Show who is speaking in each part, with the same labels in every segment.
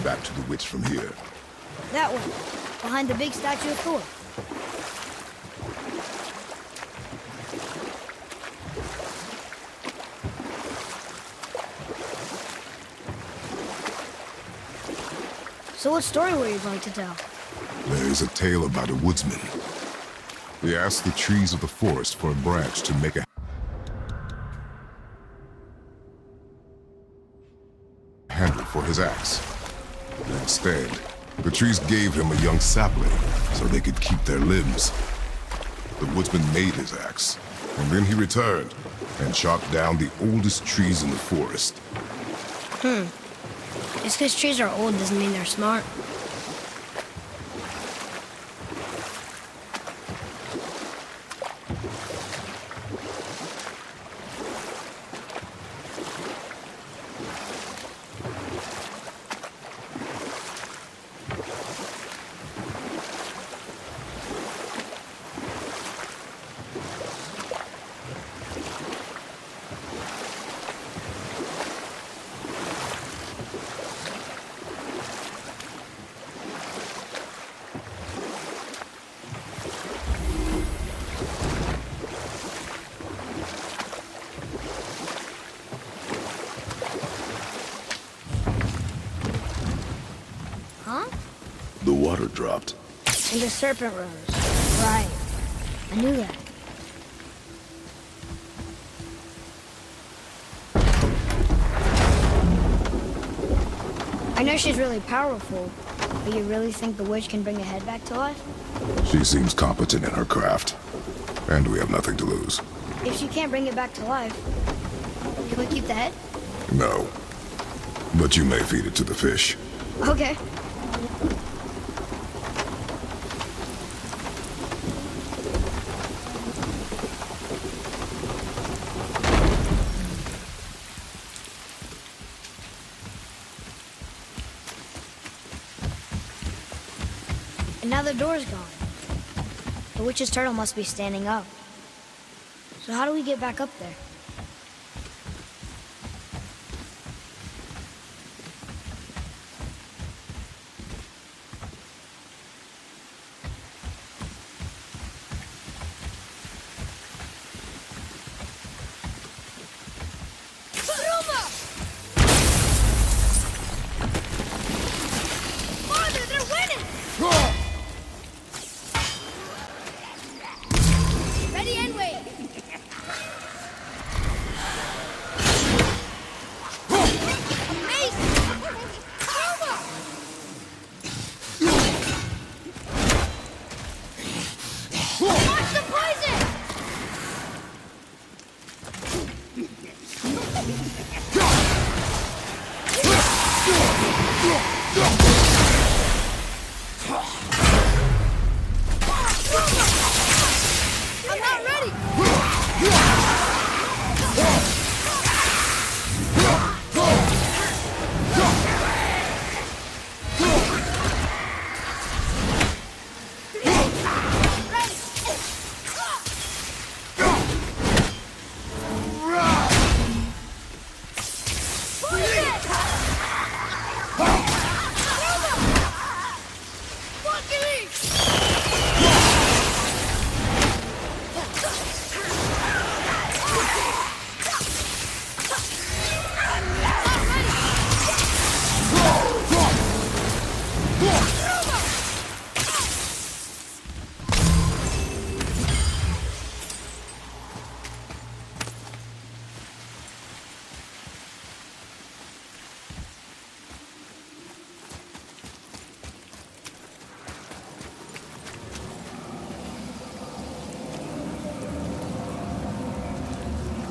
Speaker 1: back to the witch from here?
Speaker 2: That one, behind the big statue of Thor. So what story were you going to tell?
Speaker 1: There is a tale about a woodsman. He asked the trees of the forest for a branch to make a handle for his axe. Instead, the trees gave him a young sapling so they could keep their limbs. The woodsman made his axe, and then he returned and chopped down the oldest trees in the forest.
Speaker 2: Just because trees are old doesn't mean they're smart.
Speaker 1: The water dropped.
Speaker 2: And the serpent rose. Right. I knew that. I know she's really powerful, but you really think the witch can bring a head back to life?
Speaker 1: She seems competent in her craft, and we have nothing to lose.
Speaker 2: If she can't bring it back to life, can we keep the head?
Speaker 1: No. But you may feed it to the fish.
Speaker 2: Okay. And now the door's gone. The witch's turtle must be standing up. So how do we get back up there?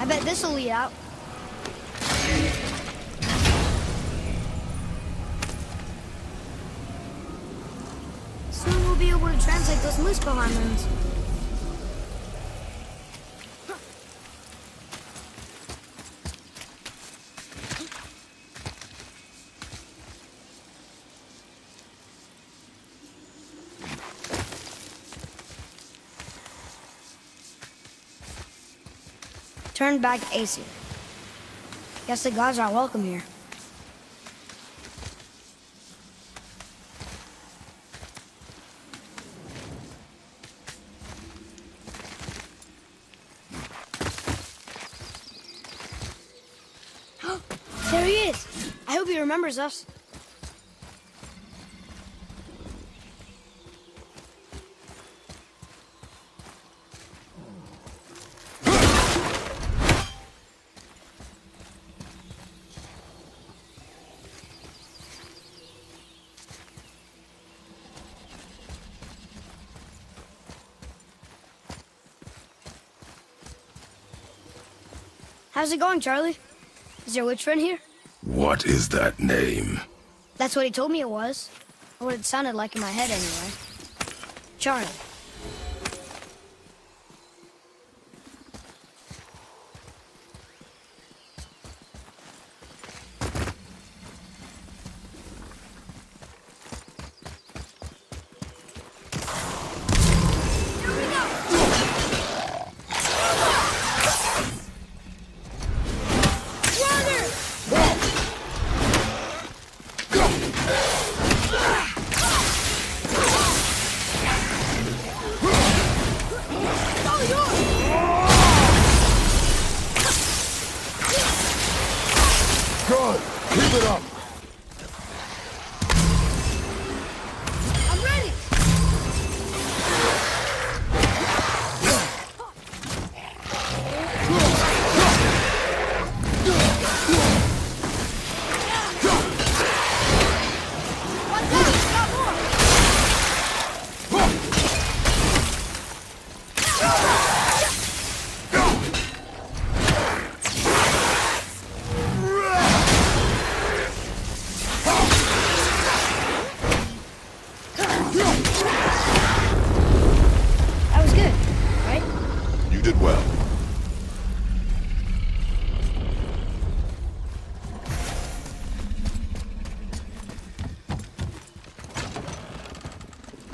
Speaker 2: I bet this'll lead out. Soon we'll be able to translate those Muspelheim runes. Turn back to Aesir. Guess the gods aren't welcome here. hope he remembers us. How's it going, Charlie? Is your witch friend here?
Speaker 1: What is that name?
Speaker 2: That's what he told me it was. Or what it sounded like in my head, anyway. Charlie.
Speaker 1: Good. Keep it up.
Speaker 2: I'm ready! That was good, right?
Speaker 1: You did well.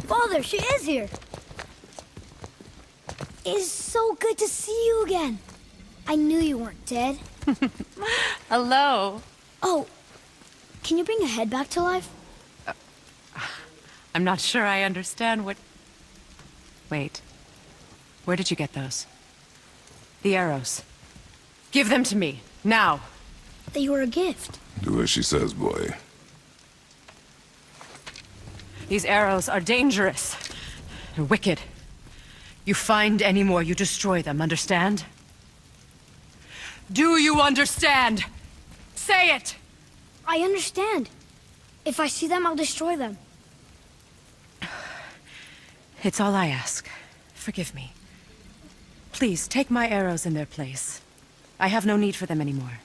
Speaker 2: Father, she is here. It is so good to see you again. I knew you weren't dead.
Speaker 3: Hello.
Speaker 2: Oh, can you bring a head back to life?
Speaker 3: I'm not sure I understand what... Wait. Where did you get those? The arrows. Give them to me, now.
Speaker 2: They were a gift.
Speaker 1: Do as she says, boy.
Speaker 3: These arrows are dangerous and wicked. You find any more, you destroy them, understand? Do you understand? Say it!
Speaker 2: I understand. If I see them, I'll destroy them.
Speaker 3: It's all I ask. Forgive me. Please, take my arrows in their place. I have no need for them anymore.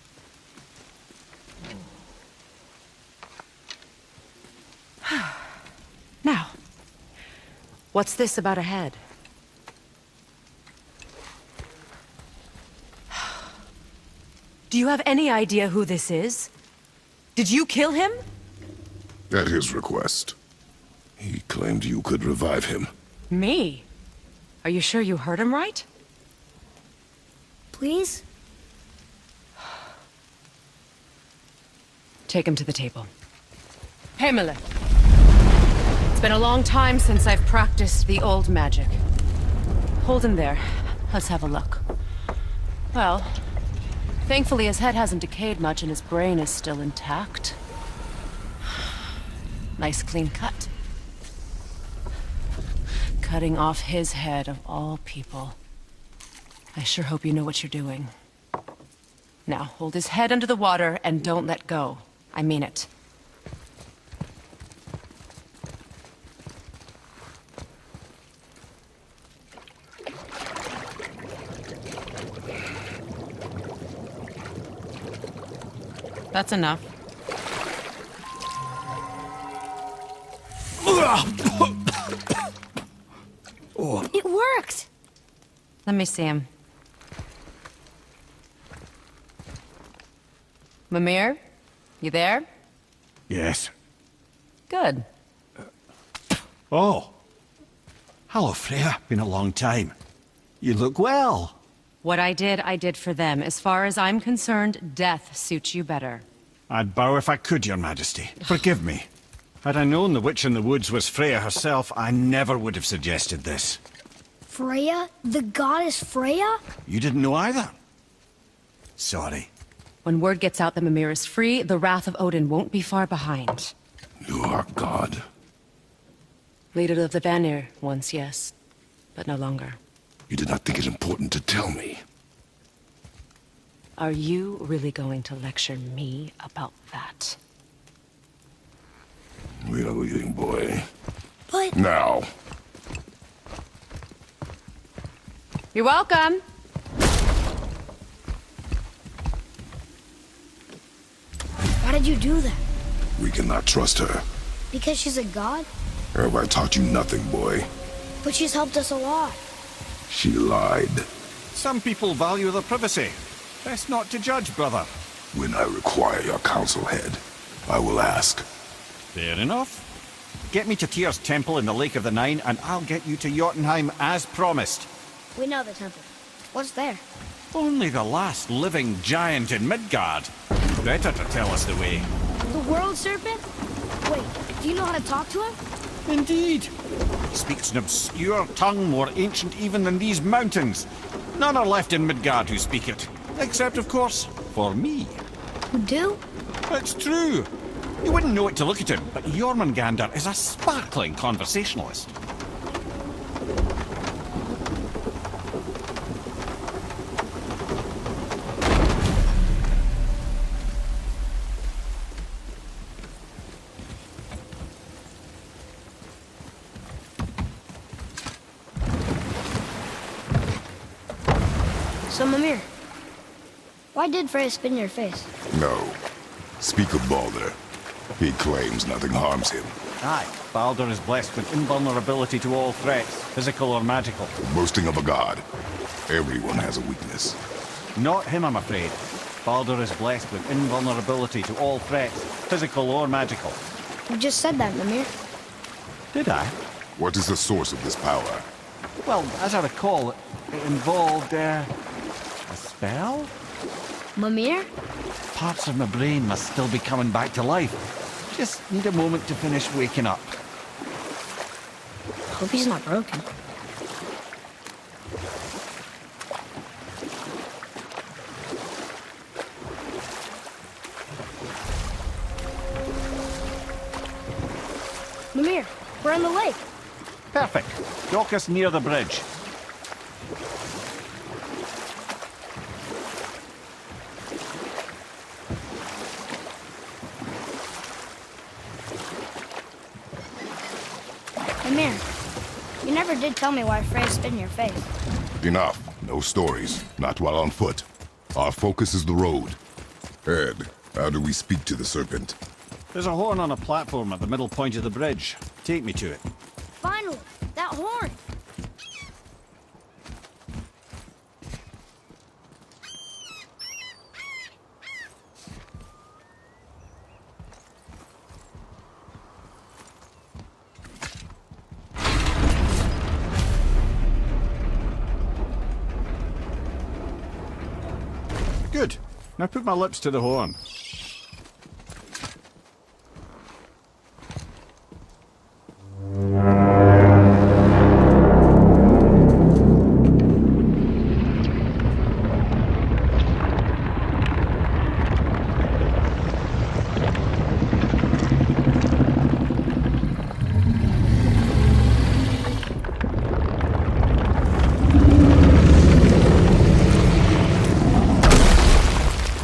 Speaker 3: Now, what's this about a head? Do you have any idea who this is? Did you kill him?
Speaker 1: At his request. He claimed you could revive him.
Speaker 3: Me? Are you sure you heard him right?
Speaker 2: Please?
Speaker 3: Take him to the table. Pamela. It's been a long time since I've practiced the old magic. Hold him there. Let's have a look. Well, thankfully his head hasn't decayed much and his brain is still intact. Nice clean cut. Cutting off his head of all people. I sure hope you know what you're doing. Now, hold his head under the water and don't let go. I mean it. That's enough.
Speaker 2: It worked!
Speaker 3: Let me see him. Mimir? You there?
Speaker 4: Yes.
Speaker 3: Good.
Speaker 4: Oh. Hello, Freya. Been a long time. You look well.
Speaker 3: What I did for them. As far as I'm concerned, death suits you better.
Speaker 4: I'd bow if I could, Your Majesty. Forgive me. Had I known the witch in the woods was Freya herself, I never would have suggested this.
Speaker 2: Freya? The goddess Freya?
Speaker 4: You didn't know either? Sorry.
Speaker 3: When word gets out that Mimir is free, the wrath of Odin won't be far behind.
Speaker 1: You are God.
Speaker 3: Leader of the Vanir, once yes, but no longer.
Speaker 1: You did not think it important to tell me.
Speaker 3: Are you really going to lecture me about that?
Speaker 1: We are leaving, boy.
Speaker 2: But...
Speaker 1: Now.
Speaker 3: You're welcome.
Speaker 2: Why did you do that?
Speaker 1: We cannot trust her.
Speaker 2: Because she's a god?
Speaker 1: Have I taught you nothing, boy?
Speaker 2: But she's helped us a lot.
Speaker 1: She lied.
Speaker 4: Some people value their privacy. Best not to judge, brother.
Speaker 1: When I require your counsel, head, I will ask.
Speaker 4: Fair enough. Get me to Tyr's temple in the Lake of the Nine, and I'll get you to Jotunheim as promised.
Speaker 2: We know the temple. What's there?
Speaker 4: Only the last living giant in Midgard. Better to tell us the way.
Speaker 2: The world serpent? Wait, do you know how to talk to him?
Speaker 4: Indeed. He speaks an obscure tongue more ancient even than these mountains. None are left in Midgard who speak it. Except, of course, for me.
Speaker 2: You do?
Speaker 4: It's true. You wouldn't know it to look at him, but Jormungandr is a sparkling conversationalist.
Speaker 2: So, Mimir, why did Freya spin your face?
Speaker 1: No. Speak of Baldur. He claims nothing harms him.
Speaker 4: Aye, Baldur is blessed with invulnerability to all threats, physical or magical.
Speaker 1: Boasting of a god. Everyone has a weakness.
Speaker 4: Not him, I'm afraid. Baldur is blessed with invulnerability to all threats, physical or magical.
Speaker 2: You just said that, Mimir.
Speaker 4: Did I?
Speaker 1: What is the source of this power?
Speaker 4: Well, as I recall, it involved, a spell?
Speaker 2: Mimir?
Speaker 4: Parts of my brain must still be coming back to life. Just need a moment to finish waking up.
Speaker 2: Hope he's not broken. Mimir, we're in the lake.
Speaker 4: Perfect. Dock us near the bridge.
Speaker 2: Mimir, you never did tell me why Freya spit in your face.
Speaker 1: Enough. No stories. Not while on foot. Our focus is the road. Ed, how do we speak to the serpent?
Speaker 4: There's a horn on a platform at the middle point of the bridge. Take me to it.
Speaker 2: Finally, that horn!
Speaker 4: Good. Now put my lips to the horn.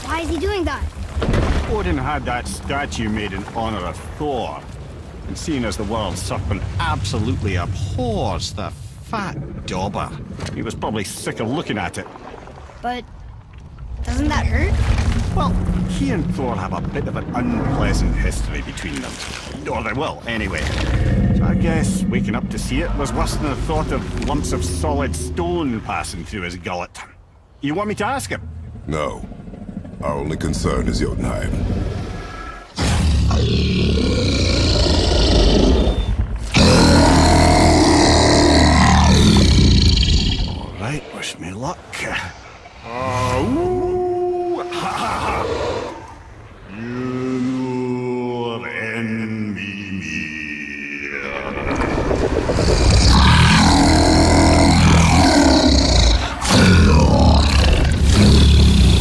Speaker 2: Why is he doing that?
Speaker 4: Odin had that statue made in honor of Thor. And seeing as the world serpent absolutely abhors the fat dauber, he was probably sick of looking at it.
Speaker 2: But doesn't that hurt?
Speaker 4: Well, he and Thor have a bit of an unpleasant history between them. Or they will, anyway. So I guess waking up to see it was worse than the thought of lumps of solid stone passing through his gullet. You want me to ask him?
Speaker 1: No. Our only concern is Jotunheim.
Speaker 4: All right, wish me luck. Ooh, ha, ha, ha. You're enemy me.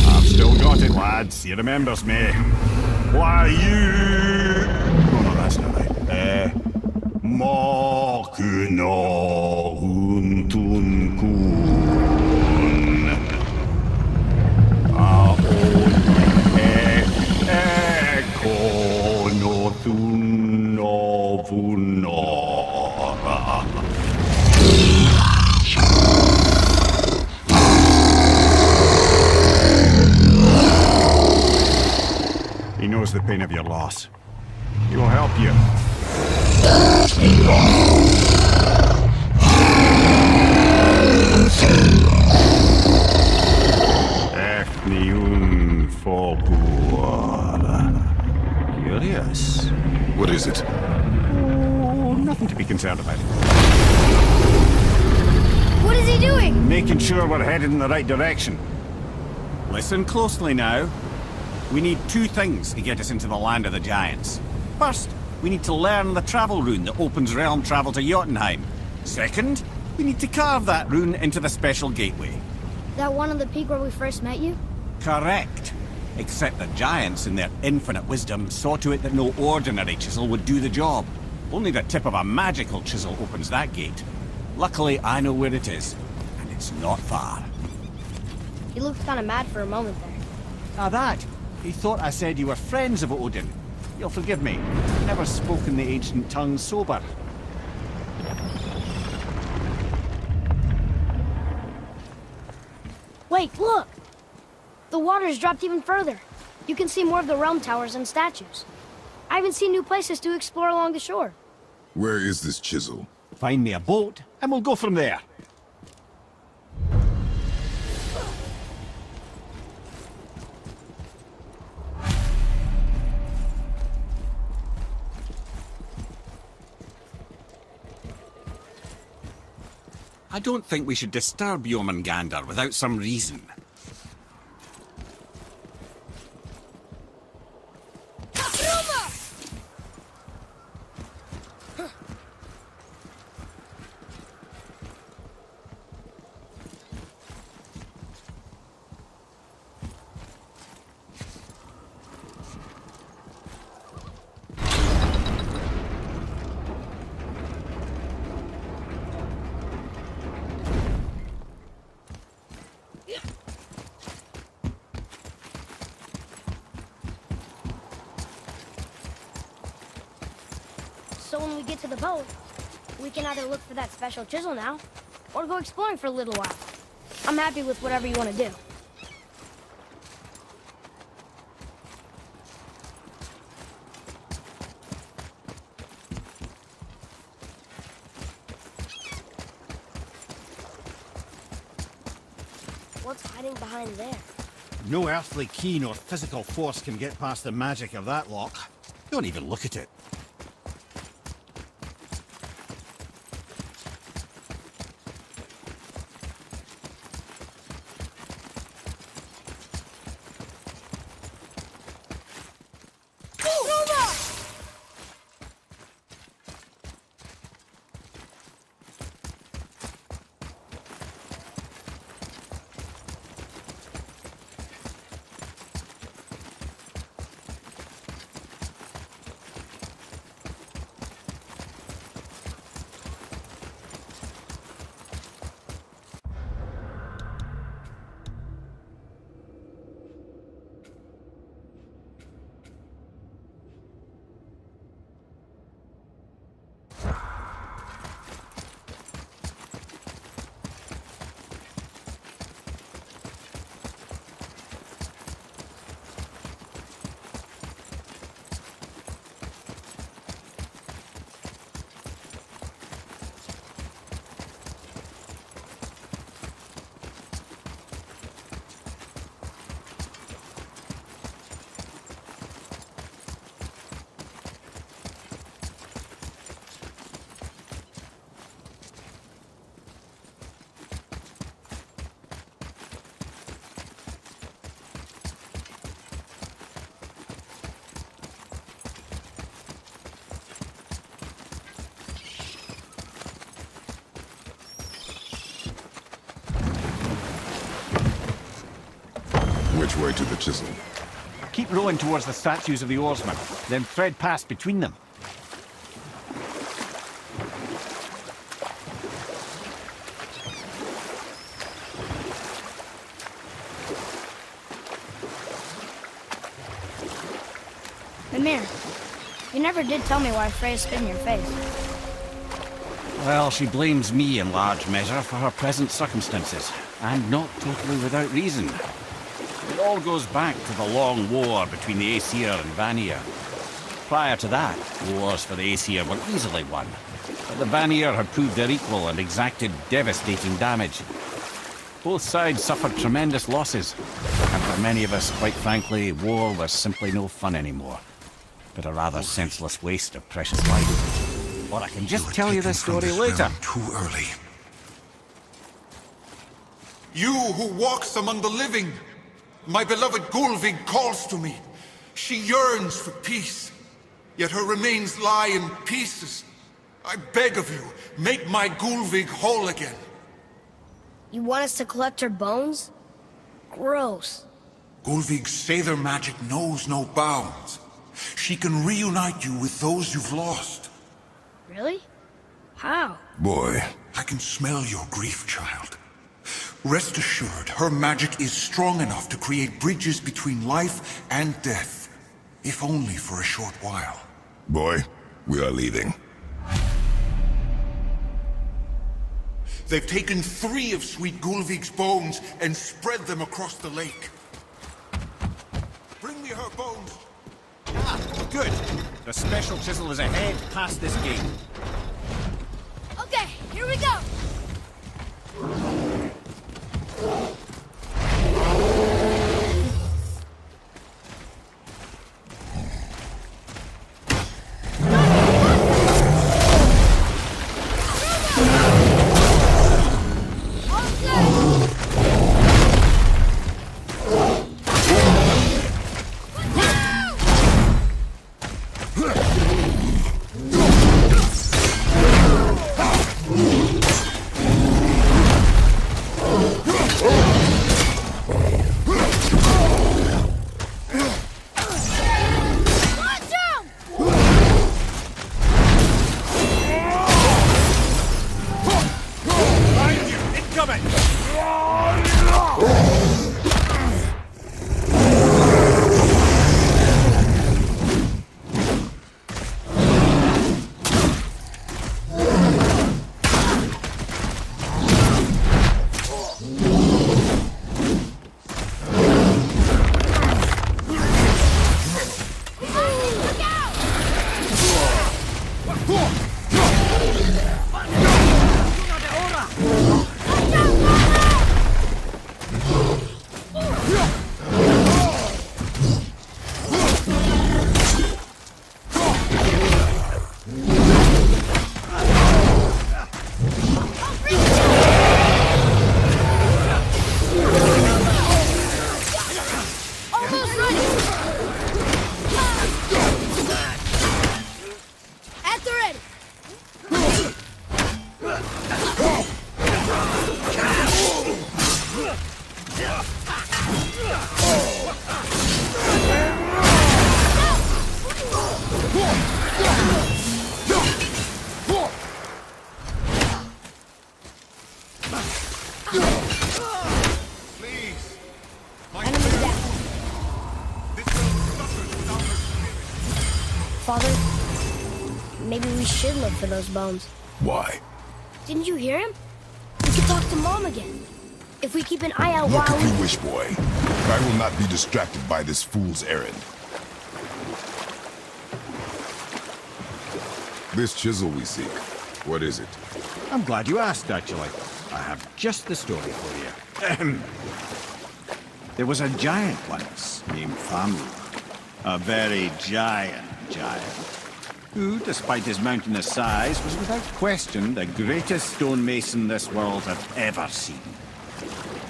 Speaker 4: I've still got it, lad. lads. He remembers me. Why you... Oh, no, that's not right. Mokuno Huntun Kun. Aon Eko no Thuno Vunora. He knows the pain of your loss. He will help you. Ethniun Fobuara. Curious.
Speaker 1: What is it?
Speaker 4: Oh, nothing to be concerned about.
Speaker 2: What is he doing?
Speaker 4: Making sure we're headed in the right direction. Listen closely now. We need two things to get us into the land of the giants. First, we need to learn the travel rune that opens realm travel to Jotunheim. Second, we need to carve that rune into the special gateway.
Speaker 2: That one on the peak where we first met you?
Speaker 4: Correct. Except the giants, in their infinite wisdom, saw to it that no ordinary chisel would do the job. Only the tip of a magical chisel opens that gate. Luckily, I know where it is, and it's not far.
Speaker 2: He looked kind of mad for a moment there.
Speaker 4: Ah, that. He thought I said you were friends of Odin. You'll forgive me. Never spoken the ancient tongue sober.
Speaker 2: Wait, look! The water's dropped even further. You can see more of the realm towers and statues. I even see new places to explore along the shore.
Speaker 1: Where is this chisel?
Speaker 4: Find me a boat, and we'll go from there. I don't think we should disturb Jormungandr without some reason.
Speaker 2: So when we get to the boat, we can either look for that special chisel now, or go exploring for a little while. I'm happy with whatever you want to do. What's hiding behind there?
Speaker 4: No earthly key nor physical force can get past the magic of that lock. Don't even look at it.
Speaker 1: Which way to the chisel?
Speaker 4: Keep rowing towards the statues of the oarsmen, then thread past between them.
Speaker 2: Mimir, you never did tell me why Freya spit in your face.
Speaker 4: Well, she blames me in large measure for her present circumstances, and not totally without reason. It all goes back to the long war between the Aesir and Vanir. Prior to that, wars for the Aesir were easily won, but the Vanir had proved their equal and exacted devastating damage. Both sides suffered tremendous losses, and for many of us, quite frankly, war was simply no fun anymore, but a rather senseless waste of precious life. Or I can just tell you this story later.
Speaker 5: Too early. You who walks among the living, my beloved Gulvig calls to me. She yearns for peace, yet her remains lie in pieces. I beg of you, make my Gulvig whole again.
Speaker 2: You want us to collect her bones? Gross.
Speaker 5: Gulvig's Sather magic knows no bounds. She can reunite you with those you've lost.
Speaker 2: Really? How?
Speaker 1: Boy.
Speaker 5: I can smell your grief, child. Rest assured, her magic is strong enough to create bridges between life and death, if only for a short while.
Speaker 1: Boy, we are leaving.
Speaker 5: They've taken 3 of Sweet Gulvig's bones and spread them across the lake. Bring me her bones.
Speaker 4: Ah, good. The special chisel is ahead past this gate.
Speaker 2: Okay, here we go! Father, maybe we should look for those bones.
Speaker 1: Why?
Speaker 2: Didn't you hear him? We could talk to Mom again. If we keep an eye out
Speaker 1: Look
Speaker 2: while
Speaker 1: if you wish, boy. I will not be distracted by this fool's errand. This chisel we seek, what is it?
Speaker 4: I'm glad you asked, actually. I have just the story for you. There was a giant once, named Thamur. A very giant, who, despite his mountainous size, was without question the greatest stonemason this world had ever seen.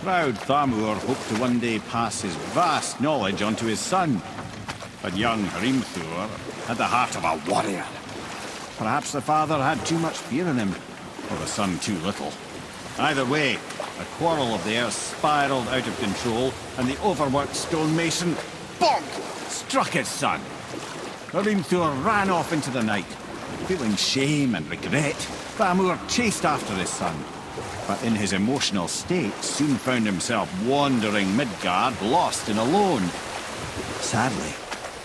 Speaker 4: Proud Thamur hoped to one day pass his vast knowledge on to his son. But young Hrimthur had the heart of a warrior. Perhaps the father had too much fear in him, or the son too little. Either way, a quarrel of theirs spiraled out of control, and the overworked stonemason, bonk, struck his son. Hrimthur ran off into the night. Feeling shame and regret, Thamur chased after his son, but in his emotional state soon found himself wandering Midgard, lost and alone. Sadly,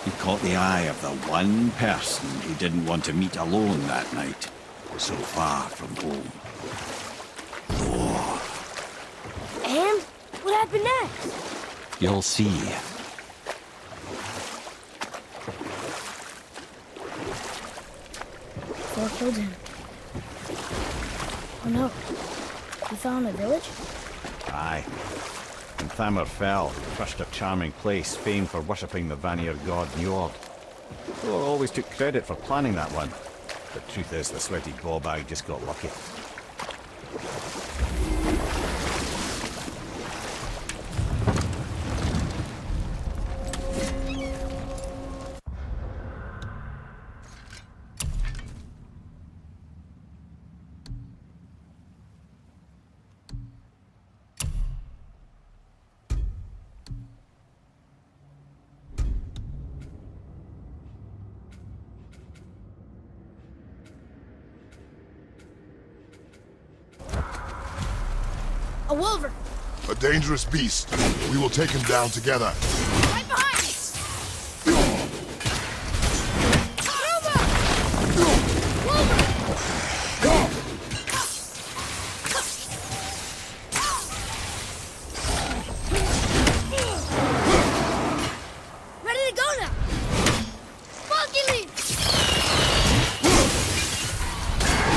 Speaker 4: he caught the eye of the one person he didn't want to meet alone that night, so far from home. Thor.
Speaker 2: And what happened next?
Speaker 4: You'll see.
Speaker 2: Thor killed him. Oh no. He fell in a village?
Speaker 4: Aye. When Thamur fell, he crushed a charming place famed for worshipping the Vanir god Njord. Thor always took credit for planning that one. The truth is, the sweaty ballbag just got lucky.
Speaker 2: A wolver!
Speaker 1: A dangerous beast. We will take him down together.
Speaker 2: Right behind me! Ready to go now! Monkey leap!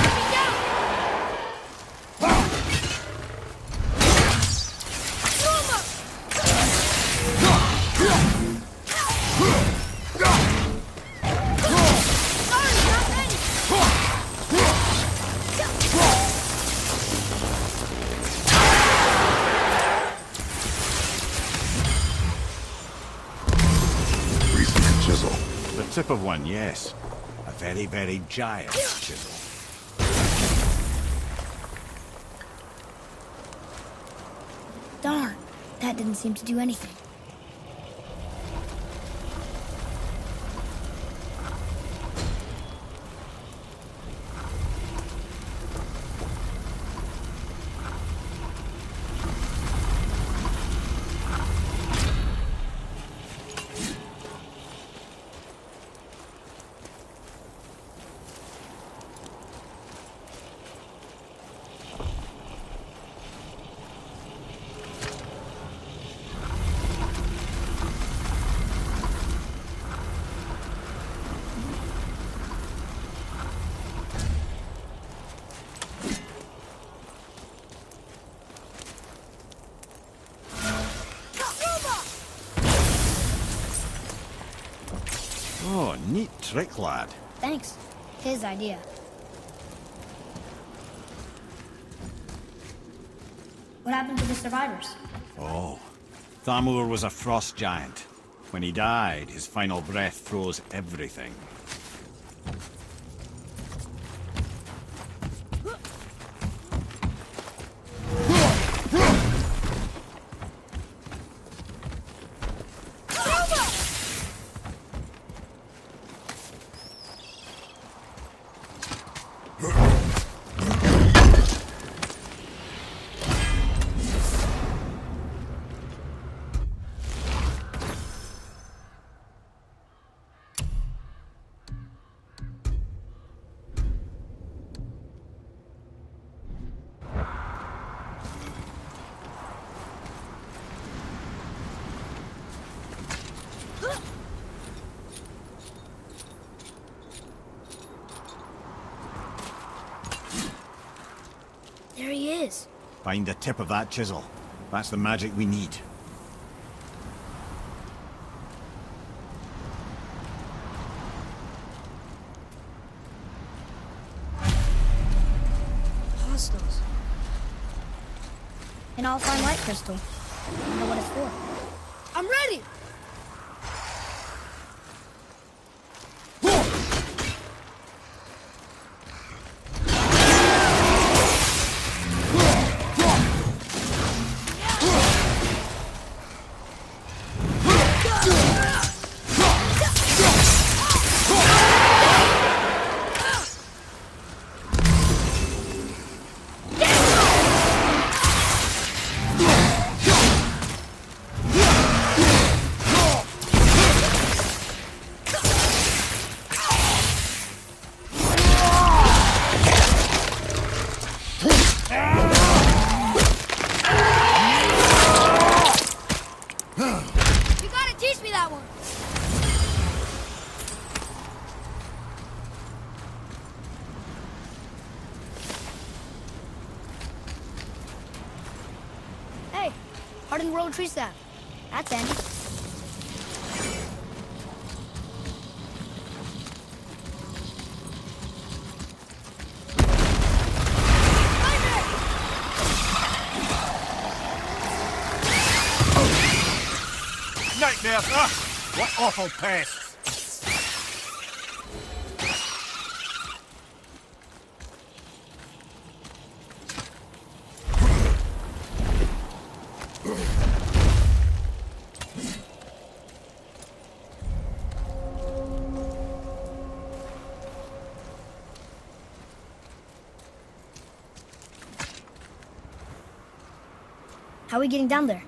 Speaker 2: Get down!
Speaker 4: The tip of one, yes. A very, very giant chisel.
Speaker 2: Darn, that didn't seem to do anything.
Speaker 4: Oh, neat trick, lad.
Speaker 2: Thanks. His idea. What happened to the survivors?
Speaker 4: Oh, Thamur was a frost giant. When he died, his final breath froze everything.
Speaker 2: There he is.
Speaker 4: Find the tip of that chisel. That's the magic we need.
Speaker 2: Hostiles. An all-fine light crystal. I wonder what it's for. I'm ready! that one. Hey, hardened roller tree staff. That's handy.
Speaker 4: Nightmare! Ah, what awful pests!
Speaker 2: How are we getting down there?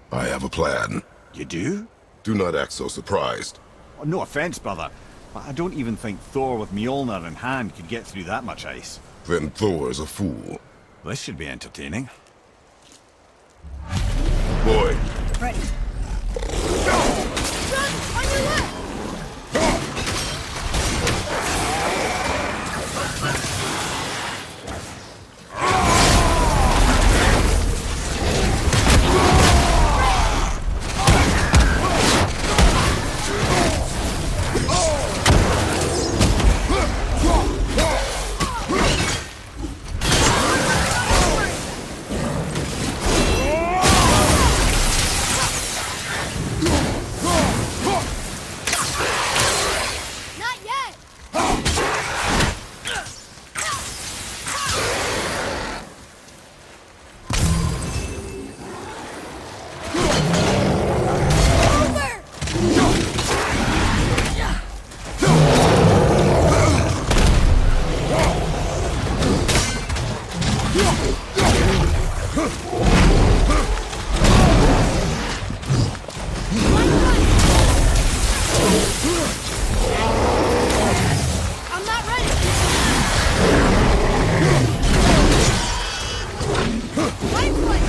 Speaker 1: I have a plan.
Speaker 4: You do?
Speaker 1: Do not act so surprised.
Speaker 4: Oh, no offense, brother, but I don't even think Thor with Mjolnir in hand could get through that much ice.
Speaker 1: Then Thor is a fool.
Speaker 4: This should be entertaining.
Speaker 1: Boy,
Speaker 2: Ready. Run! On your left! Not yet! Over! I'm not ready. Right foot.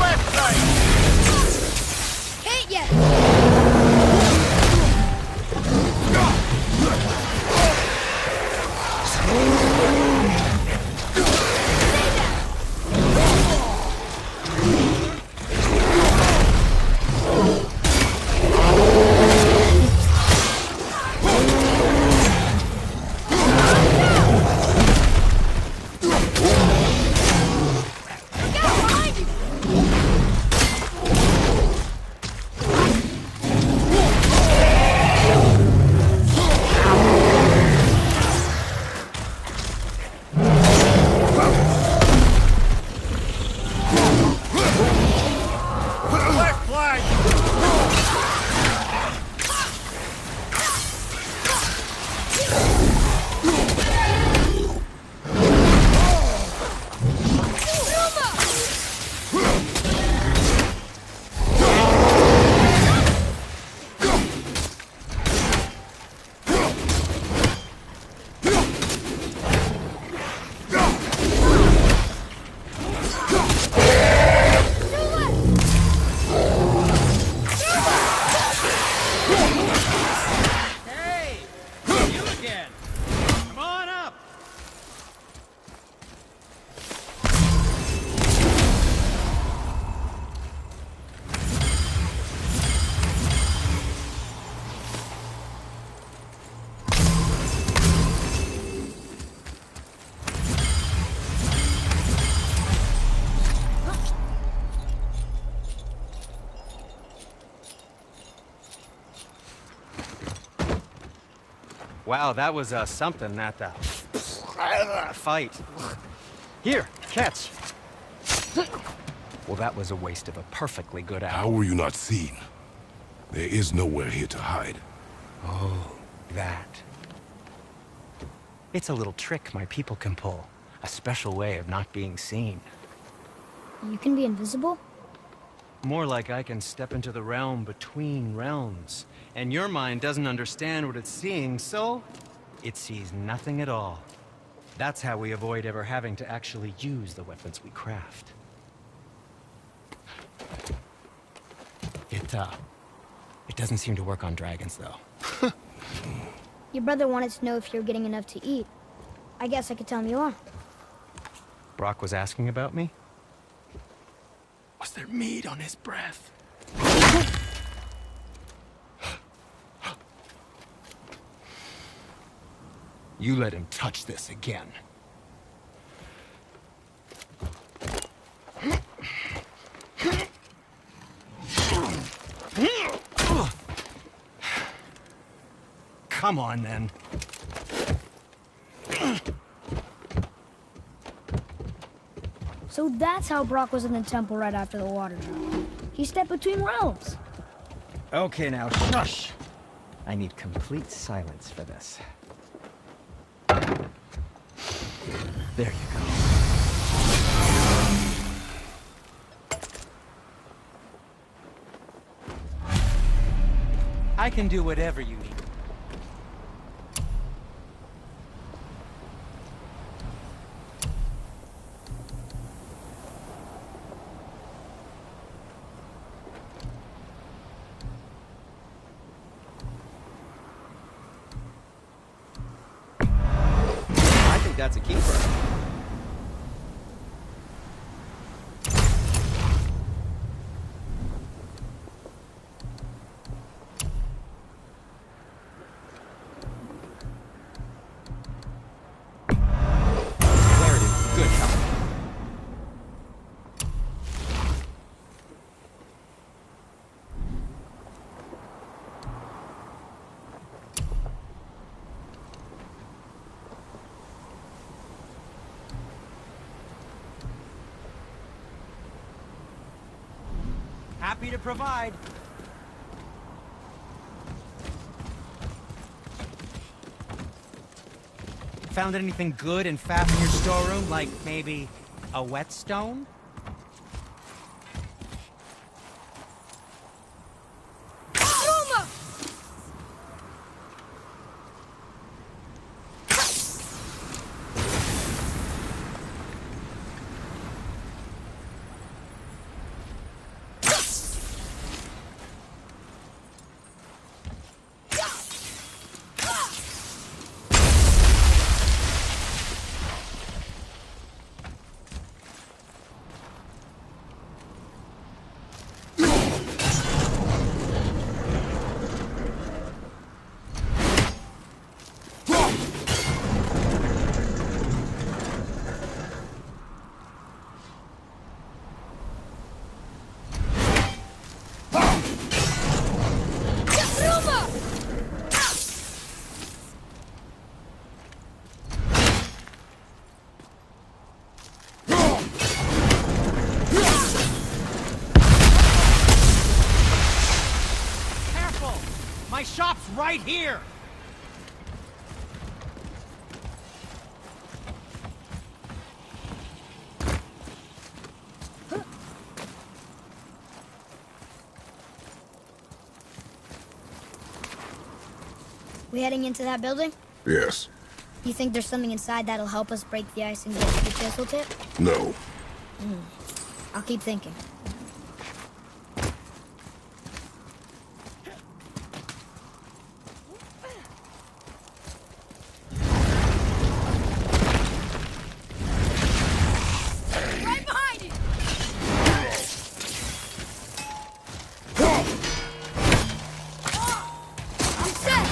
Speaker 4: Left side!
Speaker 2: Can't yet. Look out behind you.
Speaker 4: Left flank!
Speaker 6: Hey! You again! Come on up! Wow, that was something, that fight. Here, catch. Well, that was a waste of a perfectly good
Speaker 1: how
Speaker 6: apple.
Speaker 1: were you not seen? There is nowhere here to hide.
Speaker 6: Oh, that. It's a little trick my people can pull. A special way of not being seen.
Speaker 2: You can be invisible?
Speaker 6: More like I can step into the realm between realms. And your mind doesn't understand what it's seeing, so it sees nothing at all. That's how we avoid ever having to actually use the weapons we craft. It doesn't seem to work on dragons, though.
Speaker 2: Your brother wanted to know if you're getting enough to eat. I guess I could tell him you are.
Speaker 6: Brock was asking about me? Was there meat on his breath? You let him touch this again. Come on, then.
Speaker 2: So that's how Brock was in the temple right after the water drop. He stepped between realms.
Speaker 6: Okay, now, shush! I need complete silence for this. There you go. I can do whatever you need. I think that's a keeper. Happy to provide. Found anything good and fast in your storeroom? Like maybe a whetstone? My shop's right here!
Speaker 2: We heading into that building?
Speaker 1: Yes.
Speaker 2: You think there's something inside that'll help us break the ice and get to the chisel tip?
Speaker 1: No.
Speaker 2: I'll keep thinking.
Speaker 3: Right behind you! I'm set!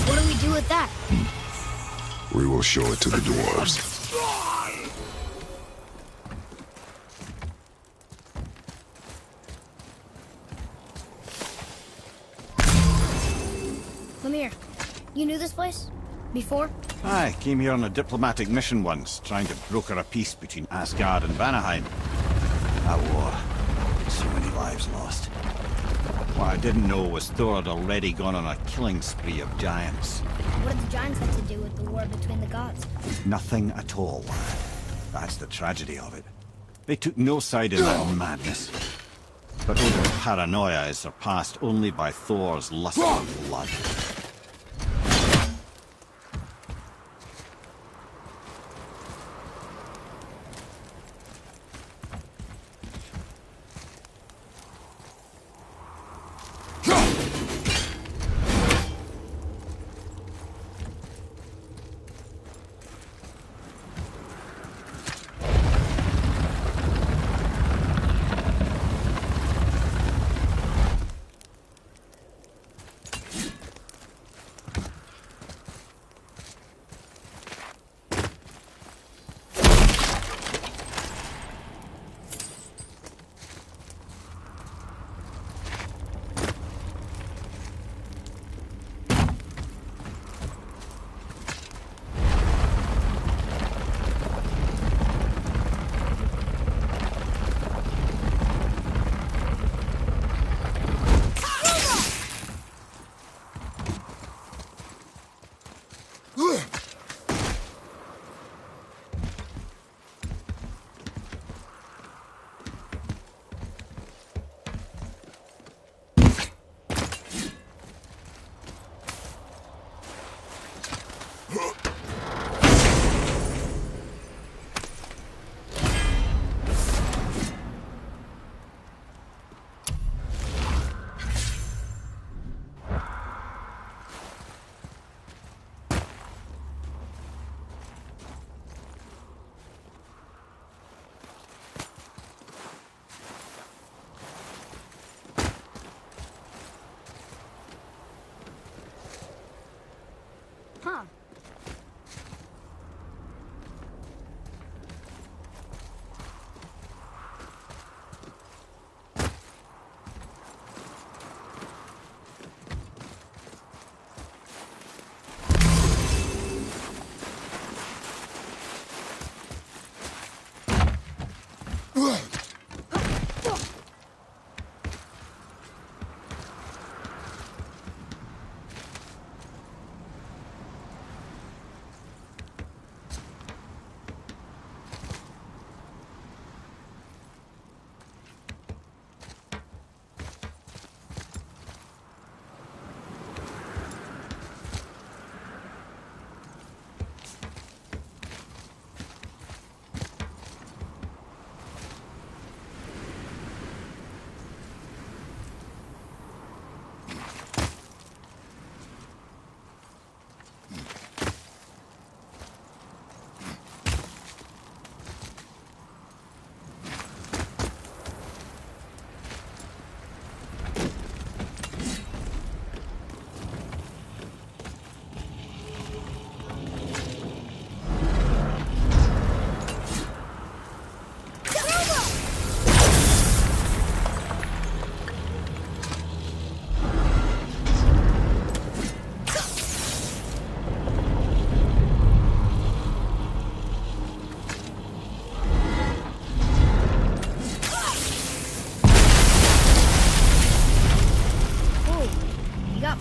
Speaker 2: What do we do with that?
Speaker 1: We will show it to the dwarves.
Speaker 2: Come here. You knew this place? Before?
Speaker 4: I came here on a diplomatic mission once, trying to broker a peace between Asgard and Vanaheim. That war. So many lives lost. What I didn't know was Thor had already gone on a killing spree of giants.
Speaker 2: What did the giants have to do with the war between the gods?
Speaker 4: Nothing at all, lad. That's the tragedy of it. They took no side in their madness. But Odin's paranoia is surpassed only by Thor's lust for blood.
Speaker 2: Huh.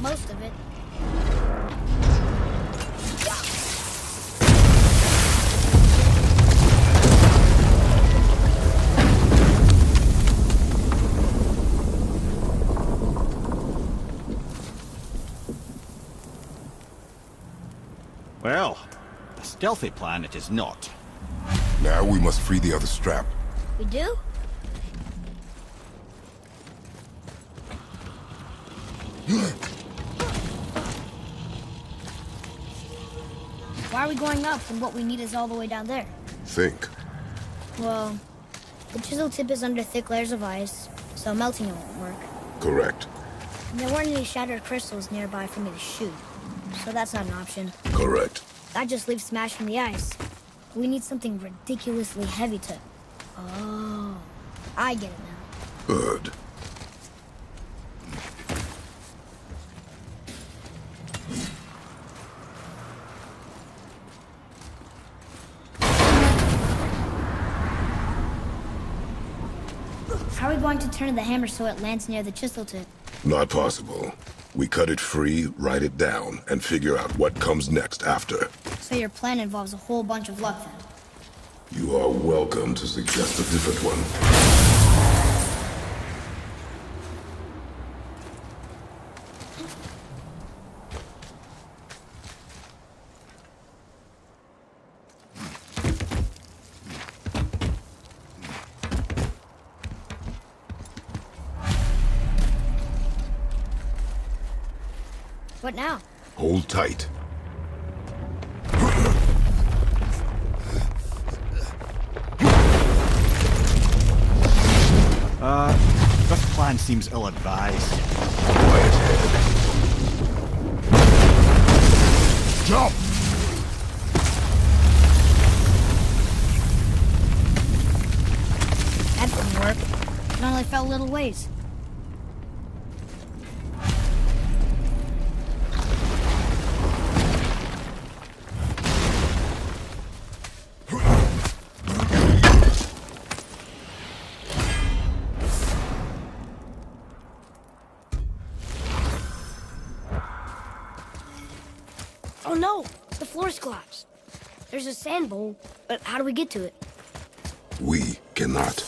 Speaker 2: Most of it.
Speaker 4: Well, a stealthy plan it is not.
Speaker 1: Now we must free the other strap.
Speaker 2: We do? Why are we going up when what we need is all the way down there?
Speaker 1: Think.
Speaker 2: Well, the chisel tip is under thick layers of ice, so melting it won't work.
Speaker 1: Correct.
Speaker 2: And there weren't any shattered crystals nearby for me to shoot, so that's not an option.
Speaker 1: Correct.
Speaker 2: That just leaves smashing the ice. We need something ridiculously heavy to... Oh, I get it now.
Speaker 1: Good.
Speaker 2: How are we going to turn the hammer so it lands near the chisel tip?
Speaker 1: Not possible. We cut it free, write it down, and figure out what comes next after.
Speaker 2: So your plan involves a whole bunch of luck then?
Speaker 1: You are welcome to suggest a different one.
Speaker 2: What now?
Speaker 1: Hold tight.
Speaker 4: This plan seems ill-advised.
Speaker 1: Quiet head. Jump!
Speaker 2: That didn't work. It only fell a little ways. Oh no! The floor's collapsed. There's a sand bowl, but how do we get to it?
Speaker 1: We cannot.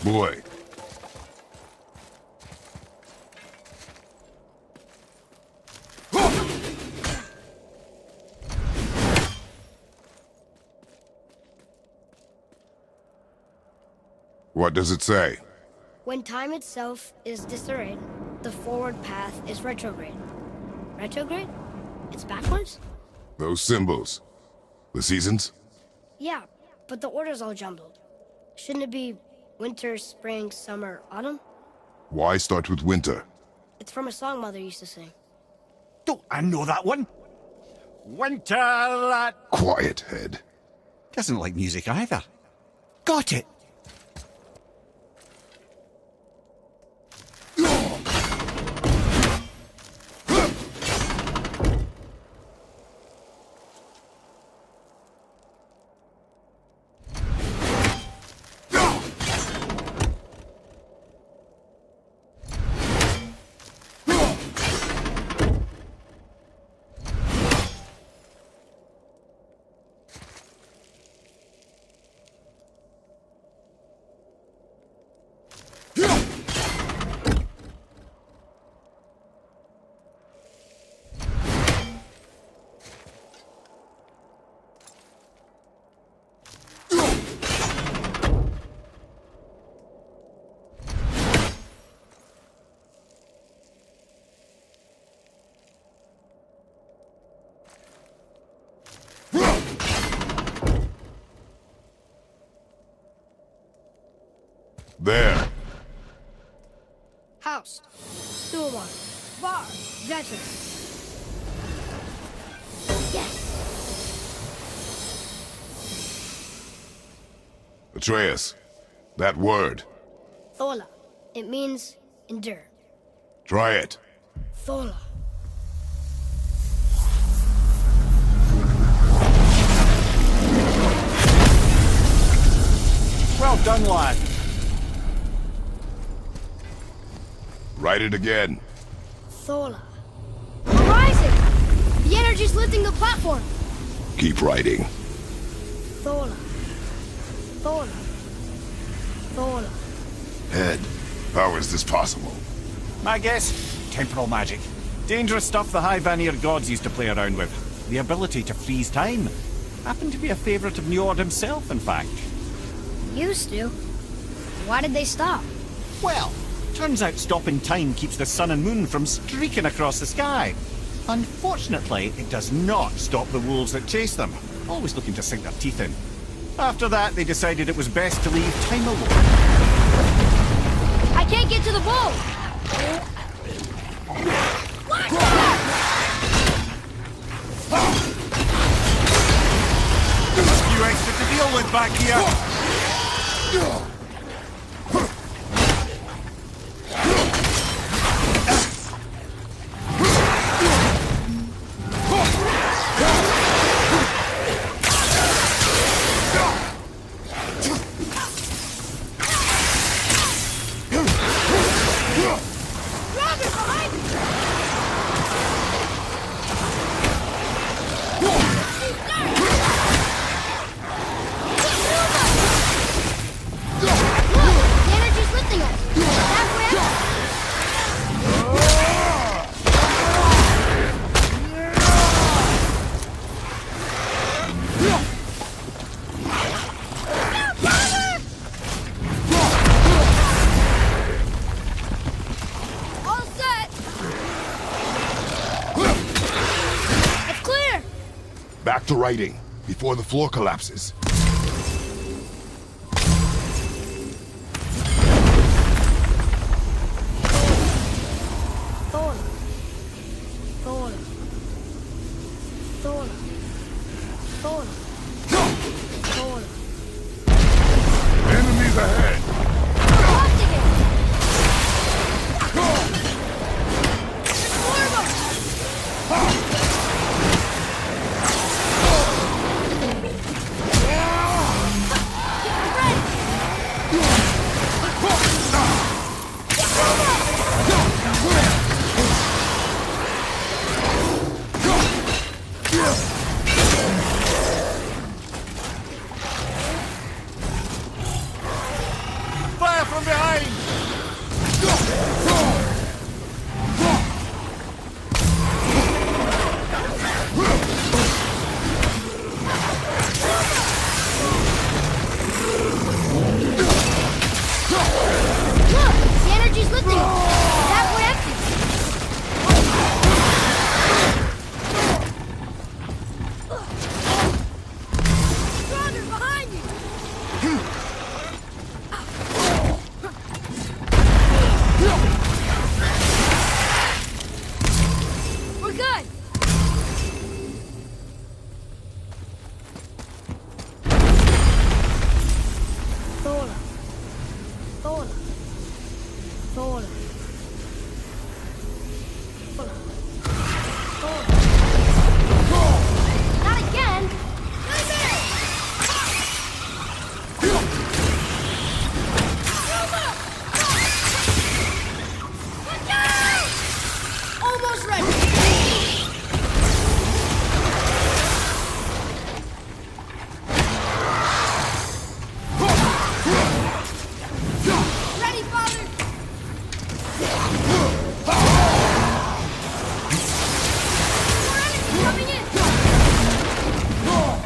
Speaker 1: Boy. What does it say?
Speaker 2: When time itself is disarrayed, the forward path is retrograde. Retrograde? It's backwards?
Speaker 1: Those symbols. The seasons?
Speaker 2: Yeah, but the order's all jumbled. Shouldn't it be winter, spring, summer, autumn?
Speaker 1: Why start with winter?
Speaker 2: It's from a song Mother used to sing.
Speaker 4: Don't I know that one? Winter that...
Speaker 1: Quiet head.
Speaker 4: Doesn't like music either. Got it!
Speaker 1: There.
Speaker 2: House. Sewer water. Bar. Veteran. Yes!
Speaker 1: Atreus. That word.
Speaker 2: Thola. It means endure.
Speaker 1: Try it.
Speaker 2: Thola.
Speaker 4: Well done, lad.
Speaker 1: Write it again.
Speaker 2: Thola. We're rising! The energy's lifting the platform!
Speaker 1: Keep writing.
Speaker 2: Thola. Thola. Thola.
Speaker 1: Head. How is this possible?
Speaker 4: My guess? Temporal magic. Dangerous stuff the High Vanir gods used to play around with. The ability to freeze time. Happened to be a favourite of Njord himself, in fact.
Speaker 2: Used to? Why did they stop?
Speaker 4: Well, turns out stopping time keeps the sun and moon from streaking across the sky. Unfortunately, it does not stop the wolves that chase them, always looking to sink their teeth in. After that, they decided it was best to leave time alone.
Speaker 2: I can't get to the boat!
Speaker 4: A few extra to deal with back here.
Speaker 1: Back to writing, before the floor collapses. Enemies ahead!
Speaker 4: Fire from behind!
Speaker 2: Look! The energy's lifting us! It's halfway empty! Brother, behind you! We're good! Thora. Thora. Thora. Thora. Thora. Not again! Look out! Almost ready! Ready, Father! More enemies coming in! Look!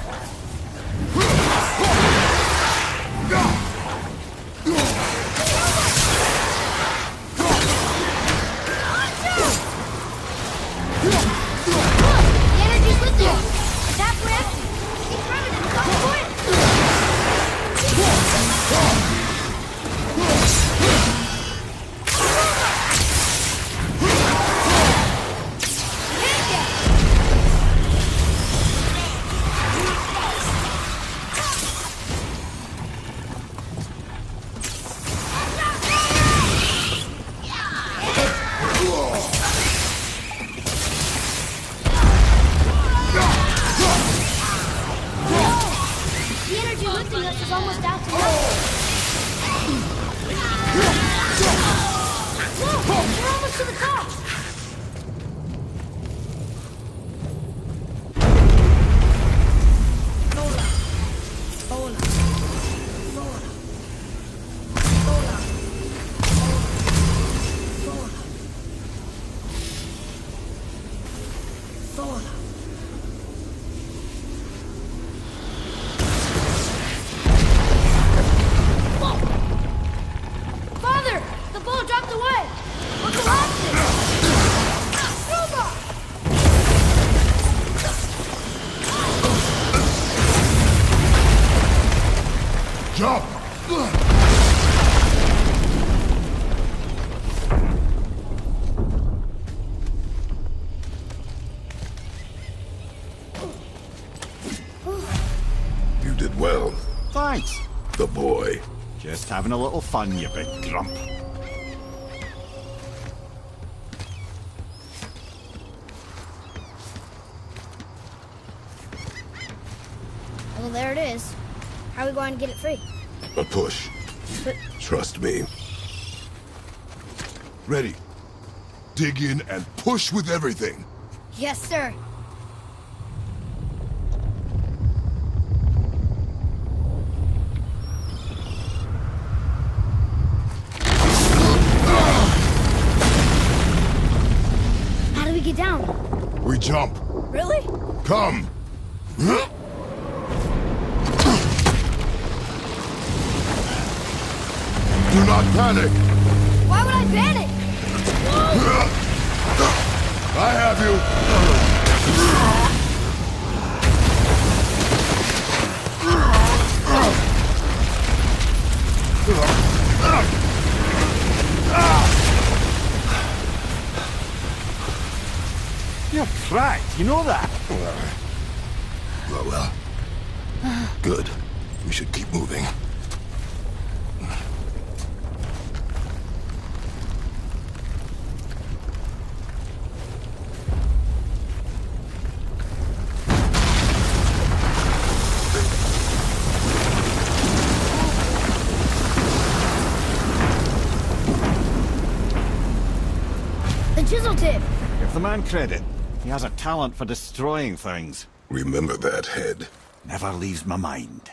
Speaker 2: The energy's lifting us! It's halfway empty! Keep running and come quick! Can't get! The energy lifting us is almost out to nothing. Look! We're almost to the top! Lola. Lola. Lola. Lola. Lola.
Speaker 1: Jump! You did well,
Speaker 4: Thanks.
Speaker 1: the boy.
Speaker 4: Just having a little fun, you big grump.
Speaker 2: Well, there it is. How are we going to get it free?
Speaker 1: A push.
Speaker 2: But
Speaker 1: Trust me. Ready. Dig in and push with everything.
Speaker 2: yes, sir. How do we get down?
Speaker 1: We jump.
Speaker 2: Really?
Speaker 1: Come. Do not panic.
Speaker 2: Why would I panic?
Speaker 1: I have you.
Speaker 4: You're cracked, you know that?
Speaker 1: Well. Good. We should keep moving.
Speaker 2: The chisel tip.
Speaker 4: Give the man credit. He has a talent for destroying things.
Speaker 1: Remember that head.
Speaker 4: Never leaves my mind.